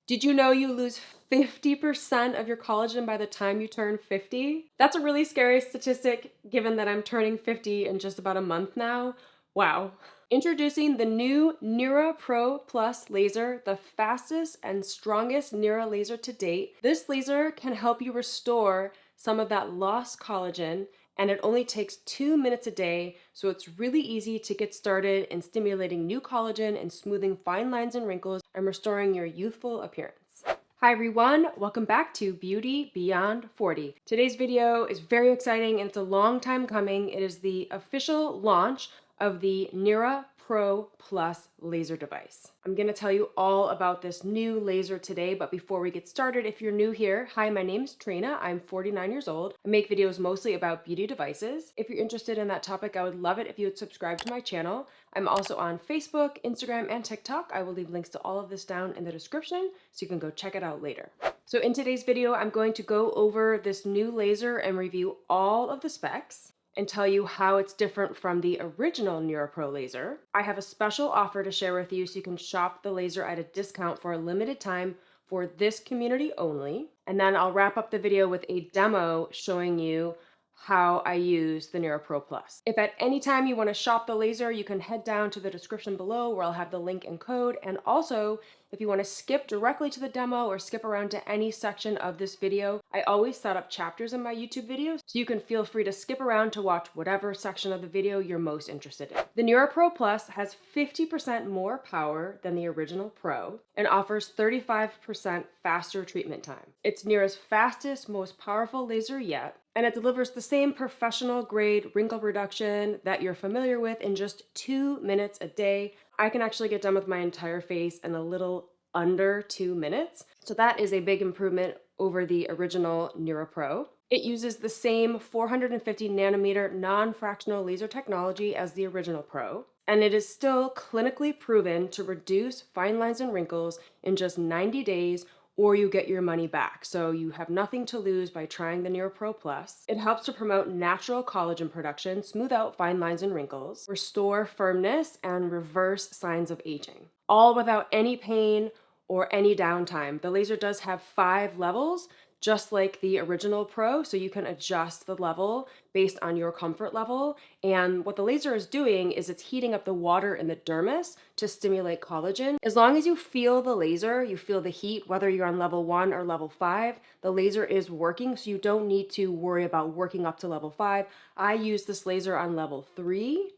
Did you know you lose 50% of your collagen by the time you turn 50? That's a really scary statistic given that I'm turning 50 in just about a month now. Wow. Introducing the new NIRA Pro Plus laser, the fastest and strongest NIRA laser to date. This laser can help you restore some of that lost collagen, and it only takes 2 minutes a day, so it's really easy to get started in stimulating new collagen and smoothing fine lines and wrinkles and restoring your youthful appearance. Hi everyone, welcome back to Beauty Beyond 40. Today's video is very exciting and it's a long time coming. It is the official launch of the NIRA Pro Plus laser device. I'm going to tell you all about this new laser today, but before we get started, if you're new here, hi, my name's Trina. I'm 49 years old. I make videos mostly about beauty devices. If you're interested in that topic, I would love it if you would subscribe to my channel. I'm also on Facebook, Instagram, and TikTok. I will leave links to all of this down in the description so you can go check it out later. So in today's video, I'm going to go over this new laser and review all of the specs and tell you how it's different from the original NIRA Pro laser. I have a special offer to share with you so you can shop the laser at a discount for a limited time for this community only. And then I'll wrap up the video with a demo showing you how I use the NIRA Pro Plus. If at any time you want to shop the laser, you can head down to the description below where I'll have the link and code. And also, if you want to skip directly to the demo or skip around to any section of this video, I always set up chapters in my YouTube videos, so you can feel free to skip around to watch whatever section of the video you're most interested in. The NIRA Pro Plus has 50% more power than the original Pro and offers 35% faster treatment time. It's NIRA's fastest, most powerful laser yet, and it delivers the same professional grade wrinkle reduction that you're familiar with in just 2 minutes a day. I can actually get done with my entire face in a little under 2 minutes. So that is a big improvement over the original NIRA Pro. It uses the same 450 nanometer non-fractional laser technology as the original Pro, and it is still clinically proven to reduce fine lines and wrinkles in just 90 days, or you get your money back. So you have nothing to lose by trying the NIRA Pro Plus. It helps to promote natural collagen production, smooth out fine lines and wrinkles, restore firmness, and reverse signs of aging, all without any pain or any downtime. The laser does have 5 levels, just like the original Pro, so you can adjust the level based on your comfort level. And what the laser is doing is it's heating up the water in the dermis to stimulate collagen. As long as you feel the laser, you feel the heat, whether you're on level 1 or level 5, the laser is working, so you don't need to worry about working up to level 5. I use this laser on level 3.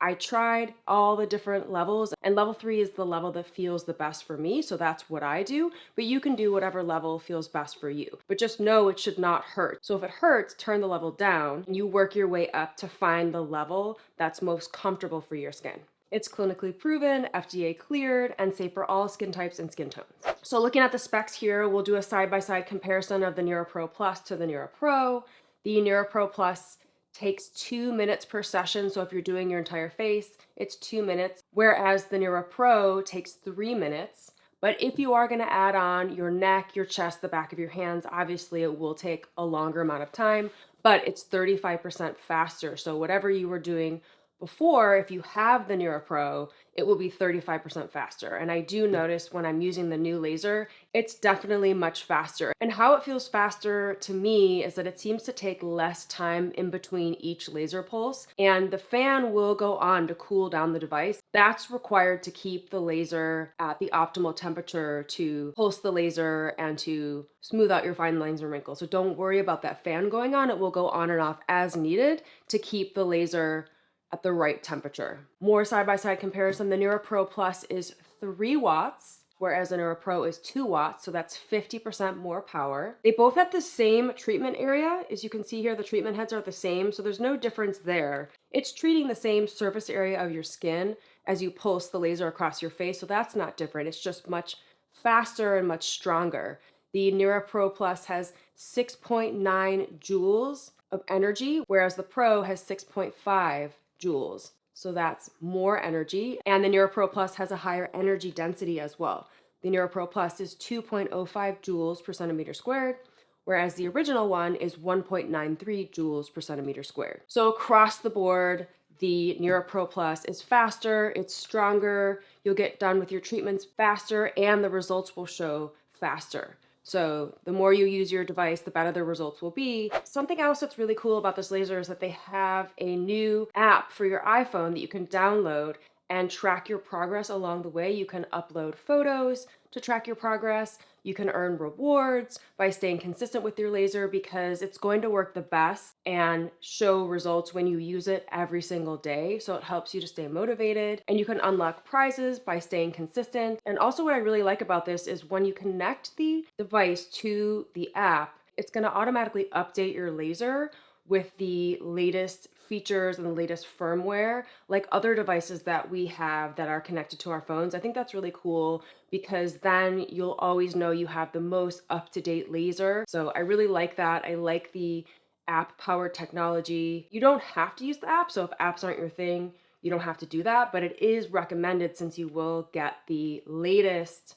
I tried all the different levels, and level 3 is the level that feels the best for me, so that's what I do, but you can do whatever level feels best for you. But just know it should not hurt. So if it hurts, turn the level down, and you work your way up to find the level that's most comfortable for your skin. It's clinically proven, FDA-cleared, and safe for all skin types and skin tones. So looking at the specs here, we'll do a side-by-side comparison of the NIRA Pro Plus to the NIRA Pro. The NIRA Pro Plus takes 2 minutes per session, so if you're doing your entire face, it's 2 minutes, whereas the NIRA Pro takes 3 minutes. But if you are going to add on your neck, your chest, the back of your hands, obviously it will take a longer amount of time, but it's 35% faster. So whatever you were doing before, if you have the NIRA Pro, it will be 35% faster. And I do notice when I'm using the new laser, it's definitely much faster. And how it feels faster to me is that it seems to take less time in between each laser pulse, and the fan will go on to cool down the device. That's required to keep the laser at the optimal temperature to pulse the laser and to smooth out your fine lines and wrinkles. So don't worry about that fan going on. It will go on and off as needed to keep the laser at the right temperature. More side-by-side comparison, the NIRA Pro Plus is 3 watts, whereas the NIRA Pro is 2 watts, so that's 50% more power. They both have the same treatment area. As you can see here, the treatment heads are the same, so there's no difference there. It's treating the same surface area of your skin as you pulse the laser across your face, so that's not different. It's just much faster and much stronger. The NIRA Pro Plus has 6.9 joules of energy, whereas the Pro has 6.5 joules. So that's more energy. And the NIRA Pro Plus has a higher energy density as well. The NIRA Pro Plus is 2.05 joules per centimeter squared, whereas the original one is 1.93 joules per centimeter squared. So across the board, the NIRA Pro Plus is faster, it's stronger, you'll get done with your treatments faster, and the results will show faster. So the more you use your device, the better the results will be. Something else that's really cool about this laser is that they have a new app for your iPhone that you can download and track your progress along the way. You can upload photos to track your progress. You can earn rewards by staying consistent with your laser because it's going to work the best and show results when you use it every single day. So it helps you to stay motivated, and you can unlock prizes by staying consistent. And also what I really like about this is when you connect the device to the app, it's going to automatically update your laser with the latest features and the latest firmware, like other devices that we have that are connected to our phones. I think that's really cool because then you'll always know you have the most up-to-date laser. So I really like that. I like the app-powered technology. You don't have to use the app, so if apps aren't your thing, you don't have to do that, but it is recommended since you will get the latest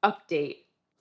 update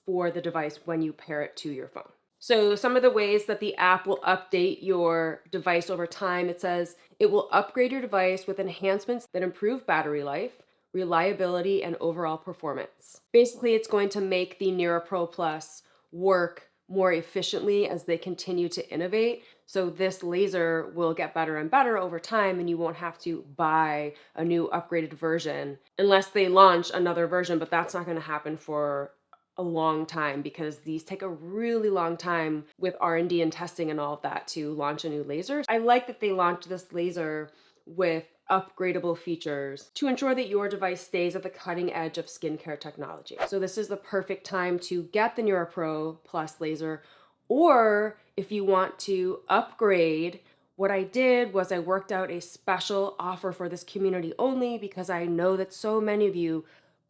for the device when you pair it to your phone. So some of the ways that the app will update your device over time, it says it will upgrade your device with enhancements that improve battery life, reliability, and overall performance. Basically, it's going to make the NIRA Pro Plus work more efficiently as they continue to innovate. So this laser will get better and better over time, and you won't have to buy a new upgraded version unless they launch another version, but that's not going to happen for a long time because these take a really long time with R&D and testing and all of that to launch a new laser. I like that they launched this laser with upgradable features to ensure that your device stays at the cutting edge of skincare technology. So this is the perfect time to get the NIRA Pro Plus laser, or if you want to upgrade, what I did was I worked out a special offer for this community only because I know that so many of you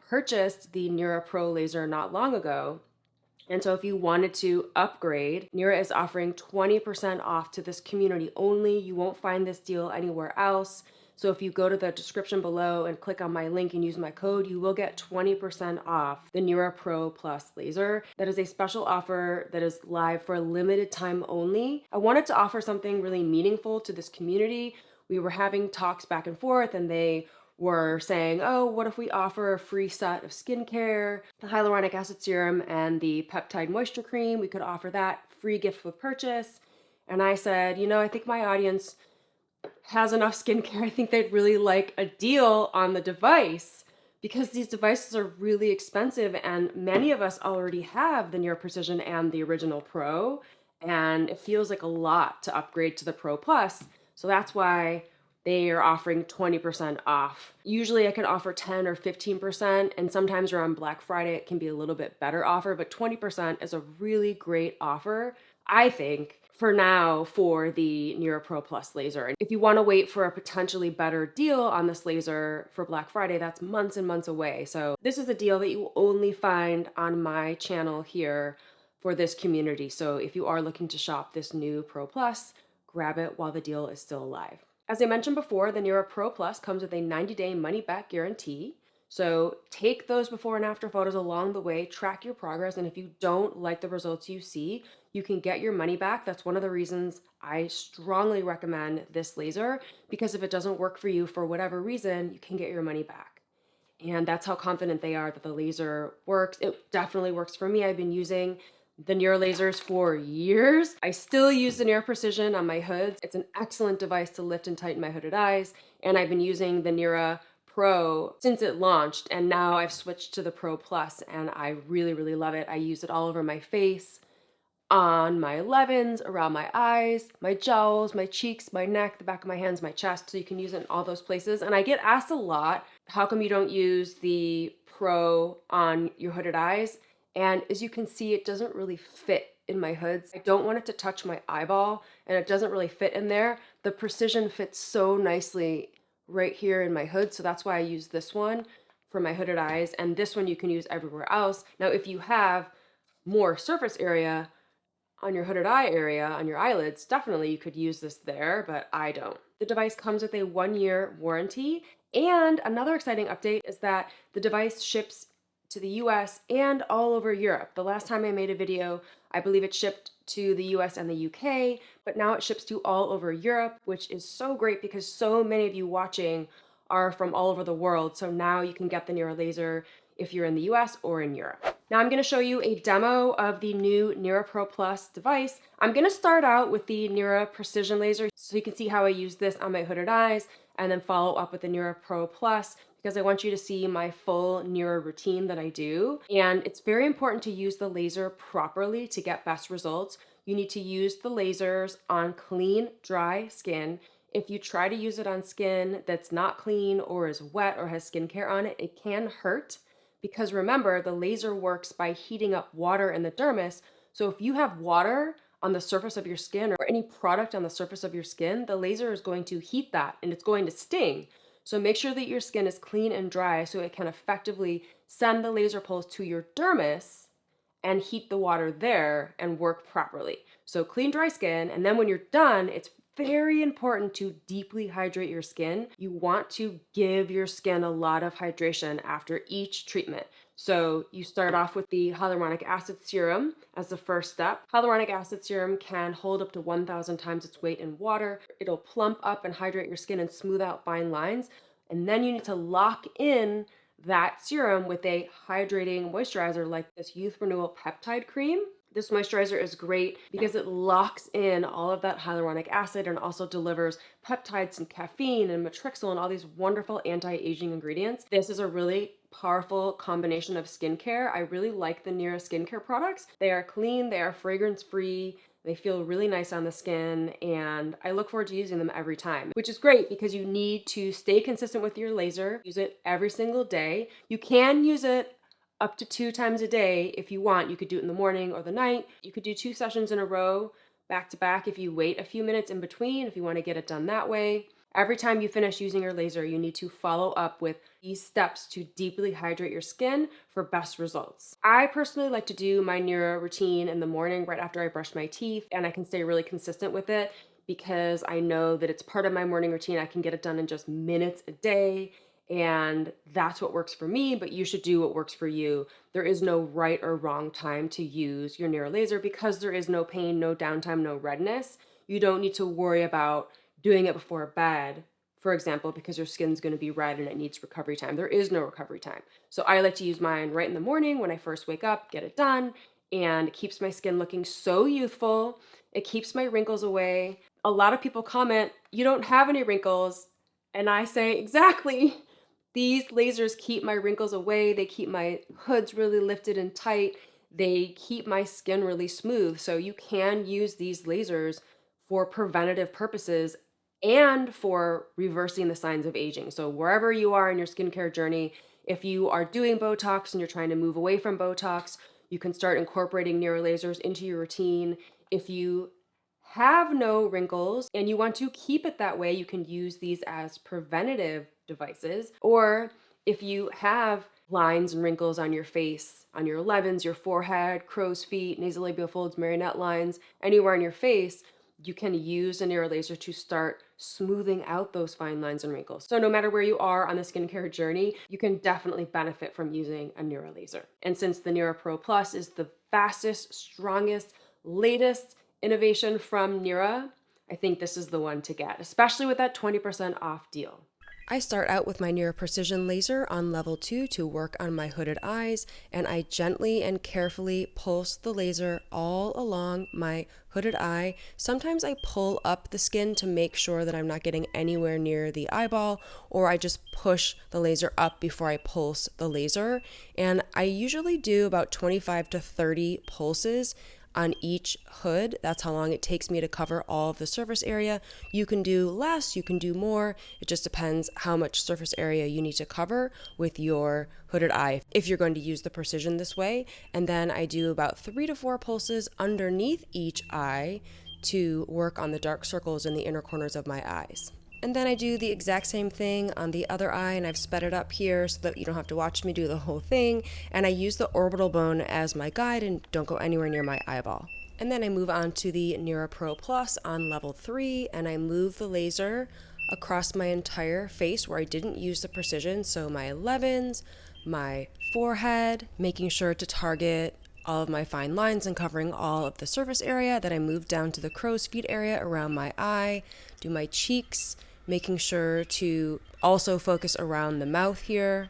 purchased the NIRA Pro laser not long ago. And so if you wanted to upgrade, NIRA is offering 20% off to this community only. You won't find this deal anywhere else. So if you go to the description below and click on my link and use my code, you will get 20% off the NIRA Pro Plus laser. That is a special offer that is live for a limited time only. I wanted to offer something really meaningful to this community. We were having talks back and forth, and they were saying, oh, what if we offer a free set of skincare, the hyaluronic acid serum and the peptide moisture cream? We could offer that free gift with purchase. And I said, I think my audience has enough skincare. I think they'd really like a deal on the device because these devices are really expensive, and many of us already have the NIRA Precision and the original Pro, and it feels like a lot to upgrade to the Pro Plus. So that's why they are offering 20% off. Usually I can offer 10 or 15%, and sometimes around Black Friday it can be a little bit better offer, but 20% is a really great offer, I think, for now for the NIRA Pro Plus laser. And if you want to wait for a potentially better deal on this laser for Black Friday, that's months and months away. So this is a deal that you will only find on my channel here for this community. So if you are looking to shop this new Pro Plus, grab it while the deal is still alive. As I mentioned before, the NIRA Pro Plus comes with a 90-day money-back guarantee. So take those before and after photos along the way, track your progress, and if you don't like the results you see, you can get your money back. That's one of the reasons I strongly recommend this laser, because if it doesn't work for you for whatever reason, you can get your money back. And that's how confident they are that the laser works. It definitely works for me. I've been using the NIRA lasers for years. I still use the NIRA Precision on my hoods. It's an excellent device to lift and tighten my hooded eyes. And I've been using the NIRA Pro since it launched. And now I've switched to the Pro Plus, and I really, really love it. I use it all over my face, on my 11s, around my eyes, my jowls, my cheeks, my neck, the back of my hands, my chest. So you can use it in all those places. And I get asked a lot, how come you don't use the Pro on your hooded eyes? And as you can see, it doesn't really fit in my hoods. I don't want it to touch my eyeball, and it doesn't really fit in there. The Precision fits so nicely right here in my hood, so that's why I use this one for my hooded eyes, and this one you can use everywhere else. Now, if you have more surface area on your hooded eye area, on your eyelids, definitely you could use this there, but I don't. The device comes with a 1-year warranty, and another exciting update is that the device ships to the US and all over Europe. The last time I made a video, I believe it shipped to the US and the UK, but now it ships to all over Europe, which is so great because so many of you watching are from all over the world. So now you can get the NIRA laser if you're in the US or in Europe. Now I'm going to show you a demo of the new NIRA Pro Plus device. I'm going to start out with the NIRA Precision Laser so you can see how I use this on my hooded eyes, and then follow up with the NIRA Pro Plus because I want you to see my full NIRA routine that I do. And it's very important to use the laser properly to get best results. You need to use the lasers on clean, dry skin. If you try to use it on skin that's not clean or is wet or has skincare on it, it can hurt. Because remember, the laser works by heating up water in the dermis. So if you have water on the surface of your skin or any product on the surface of your skin, the laser is going to heat that and it's going to sting. So make sure that your skin is clean and dry so it can effectively send the laser pulse to your dermis and heat the water there and work properly. So clean, dry skin, and then when you're done, it's very important to deeply hydrate your skin. You want to give your skin a lot of hydration after each treatment. So you start off with the hyaluronic acid serum as the first step. Hyaluronic acid serum can hold up to 1,000 times its weight in water. It'll plump up and hydrate your skin and smooth out fine lines. And then you need to lock in that serum with a hydrating moisturizer like this Youth Renewal Peptide Cream. This moisturizer is great because it locks in all of that hyaluronic acid and also delivers peptides and caffeine and matrixyl and all these wonderful anti-aging ingredients. This is a really powerful combination of skincare. I really like the NIRA skincare products. They are clean, they are fragrance-free, they feel really nice on the skin, and I look forward to using them every time, which is great because you need to stay consistent with your laser. Use it every single day. You can use it up to 2 times a day if you want. You could do it in the morning or the night. You could do 2 sessions in a row, back to back, if you wait a few minutes in between, if you want to get it done that way. Every time you finish using your laser, you need to follow up with these steps to deeply hydrate your skin for best results. I personally like to do my NIRA routine in the morning right after I brush my teeth, and I can stay really consistent with it because I know that it's part of my morning routine. I can get it done in just minutes a day. And that's what works for me, but you should do what works for you. There is no right or wrong time to use your NIRA laser because there is no pain, no downtime, no redness. You don't need to worry about doing it before bed, for example, because your skin's going to be red and it needs recovery time. There is no recovery time. So I like to use mine right in the morning when I first wake up, get it done, and it keeps my skin looking so youthful. It keeps my wrinkles away. A lot of people comment, "You don't have any wrinkles." And I say, exactly. These lasers keep my wrinkles away. They keep my hoods really lifted and tight. They keep my skin really smooth. So you can use these lasers for preventative purposes and for reversing the signs of aging. So wherever you are in your skincare journey, if you are doing Botox and you're trying to move away from Botox, you can start incorporating NIRA lasers into your routine. If you have no wrinkles and you want to keep it that way, you can use these as preventative devices. Or if you have lines and wrinkles on your face, on your 11s, your forehead, crow's feet, nasolabial folds, marionette lines, anywhere on your face, you can use a NIRA laser to start smoothing out those fine lines and wrinkles. So no matter where you are on the skincare journey, you can definitely benefit from using a NIRA laser. And since the NIRA Pro Plus is the fastest, strongest, latest innovation from NIRA, I think this is the one to get, especially with that 20% off deal. I start out with my NIRA Precision Laser on level 2 to work on my hooded eyes, and I gently and carefully pulse the laser all along my hooded eye. Sometimes I pull up the skin to make sure that I'm not getting anywhere near the eyeball, or I just push the laser up before I pulse the laser. And I usually do about 25 to 30 pulses on each hood. That's how long it takes me to cover all of the surface area. You can do less, you can do more. It just depends how much surface area you need to cover with your hooded eye if you're going to use the precision this way. And then I do about 3 to 4 pulses underneath each eye to work on the dark circles in the inner corners of my eyes. And then I do the exact same thing on the other eye, and I've sped it up here so that you don't have to watch me do the whole thing. And I use the orbital bone as my guide and don't go anywhere near my eyeball. And then I move on to the NIRA Pro Plus on level 3, and I move the laser across my entire face where I didn't use the precision. So my 11s, my forehead, making sure to target all of my fine lines and covering all of the surface area. Then I move down to the crow's feet area around my eye, do my cheeks, making sure to also focus around the mouth here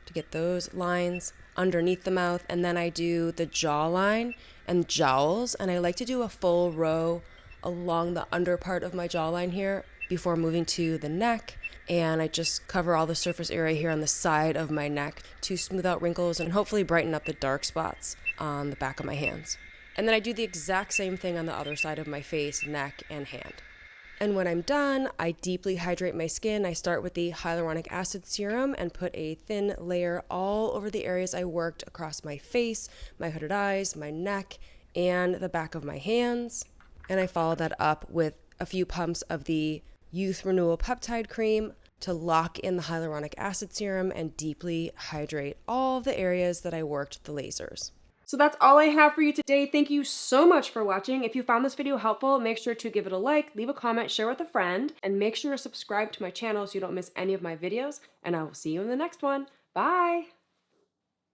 to get those lines. underneath the mouth, and then I do the jawline and jowls, and I like to do a full row along the under part of my jawline here before moving to the neck, and I just cover all the surface area here on the side of my neck to smooth out wrinkles and hopefully brighten up the dark spots on the back of my hands. And then I do the exact same thing on the other side of my face, neck, and hand. And when I'm done, I deeply hydrate my skin. I start with the hyaluronic acid serum and put a thin layer all over the areas I worked across my face, my hooded eyes, my neck, and the back of my hands. And I follow that up with a few pumps of the Youth Renewal Peptide Cream to lock in the hyaluronic acid serum and deeply hydrate all the areas that I worked the lasers. So that's all I have for you today. Thank you so much for watching. If you found this video helpful, make sure to give it a like, leave a comment, share with a friend, and make sure to subscribe to my channel so you don't miss any of my videos. And I will see you in the next one. Bye!